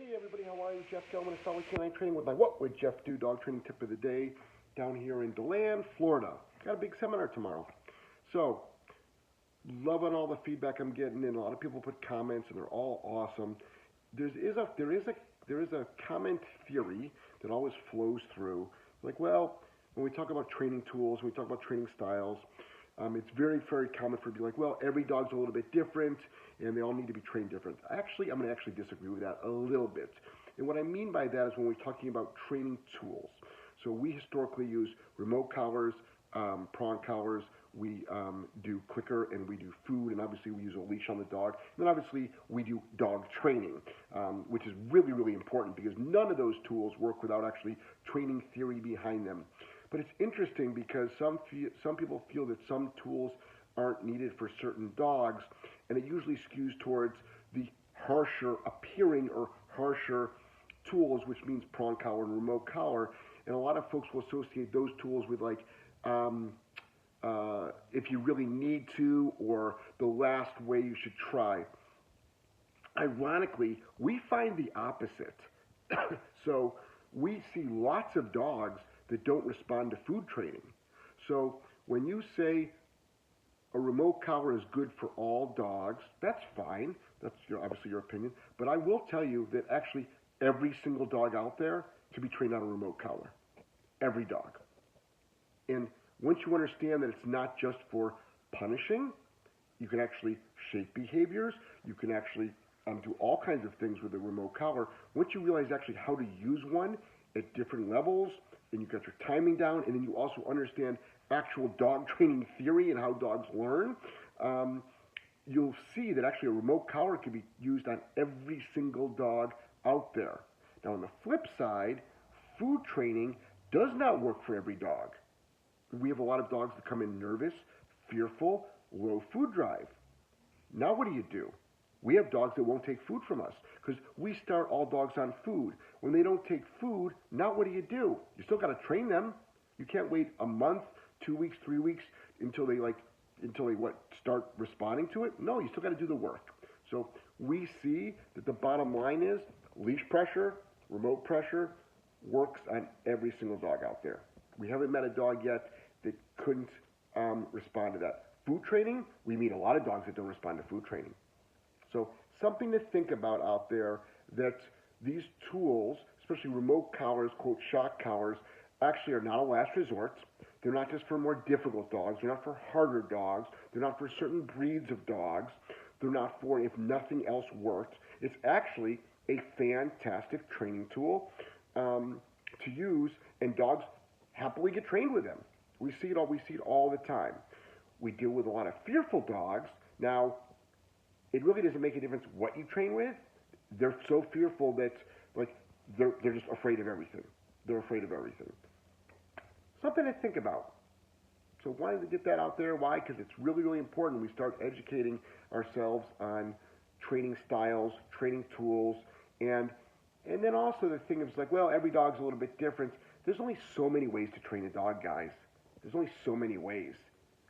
Hey everybody, how are you? Jeff Gelman of Solid Canine Training with my What Would Jeff Do dog training tip of the day down here in DeLand, Florida. Got a big seminar tomorrow. So, loving all the feedback I'm getting, and a lot of people put comments and they're all awesome. There is a comment theory that always flows through. Like, well, when we talk about training tools, when we talk about training styles, it's very, very common for it to be like, well, every dog's a little bit different and they all need to be trained different. Actually, I'm going to actually disagree with that a little bit. And what I mean by that is when we're talking about training tools. So we historically use remote collars, prong collars, we do clicker, and we do food, and obviously we use a leash on the dog. And then obviously we do dog training, which is really, really important because none of those tools work without actually training theory behind them. But it's interesting because some people feel that some tools aren't needed for certain dogs, and it usually skews towards the harsher appearing or harsher tools, which means prong collar and remote collar. And a lot of folks will associate those tools with like if you really need to, or the last way you should try. Ironically, we find the opposite. So we see lots of dogs that don't respond to food training. So when you say a remote collar is good for all dogs, that's fine. That's obviously your opinion. But I will tell you that actually every single dog out there can be trained on a remote collar. Every dog. And once you understand that it's not just for punishing, you can actually shape behaviors. You can actually do all kinds of things with a remote collar. Once you realize actually how to use one at different levels, and you got your timing down, and then you also understand actual dog training theory and how dogs learn, you'll see that actually a remote collar can be used on every single dog out there. Now on the flip side, food training does not work for every dog. We have a lot of dogs that come in nervous, fearful, low food drive. Now what do? We have dogs that won't take food from us because we start all dogs on food. When they don't take food, now what do? You still got to train them. You can't wait a month, 2 weeks, 3 weeks until they start responding to it. No, you still got to do the work. So we see that the bottom line is leash pressure, remote pressure works on every single dog out there. We haven't met a dog yet that couldn't respond to that. Food training, we meet a lot of dogs that don't respond to food training. So something to think about out there, that these tools, especially remote collars, quote shock collars, actually are not a last resort. They're not just for more difficult dogs. They're not for harder dogs. They're not for certain breeds of dogs. They're not for if nothing else worked. It's actually a fantastic training tool to use, and dogs happily get trained with them. We see it all the time. We deal with a lot of fearful dogs. Now, it really doesn't make a difference what you train with. They're so fearful that they're just afraid of everything. They're afraid of everything. Something to think about. So wanted to get that out there. Why? Because it's really, really important we start educating ourselves on training styles, training tools, and then also the thing is like, well, every dog's a little bit different. There's only so many ways to train a dog, guys. There's only so many ways.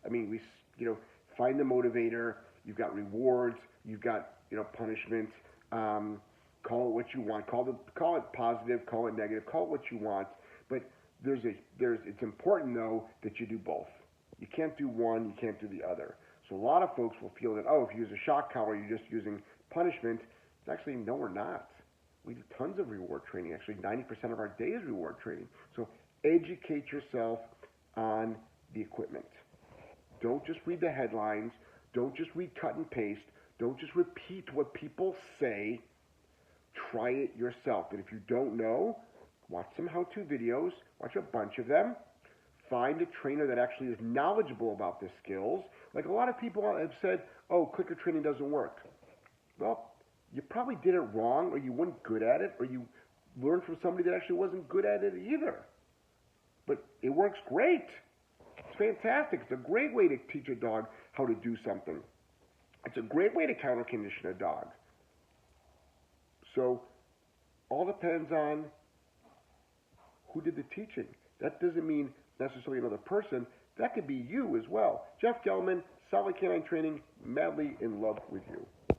I mean, find the motivator. You've got rewards. You've got punishment. Call it what you want. Call it positive. Call it negative. Call it what you want. But it's important though that you do both. You can't do one. You can't do the other. So a lot of folks will feel that if you use a shock collar, you're just using punishment. Actually, no, we're not. We do tons of reward training. Actually, 90% of our day is reward training. So educate yourself on the equipment. Don't just read the headlines. Don't just read cut and paste. Don't just repeat what people say. Try it yourself. And if you don't know, watch some how-to videos. Watch a bunch of them. Find a trainer that actually is knowledgeable about the skills. Like a lot of people have said, clicker training doesn't work. Well, you probably did it wrong, or you weren't good at it, or you learned from somebody that actually wasn't good at it either. But it works great. It's fantastic. It's a great way to teach a dog how to do something. It's a great way to counter condition a dog. So all depends on who did the teaching. That doesn't mean necessarily another person. That could be you as well. Jeff Gelman, Solid Canine Training, madly in love with you.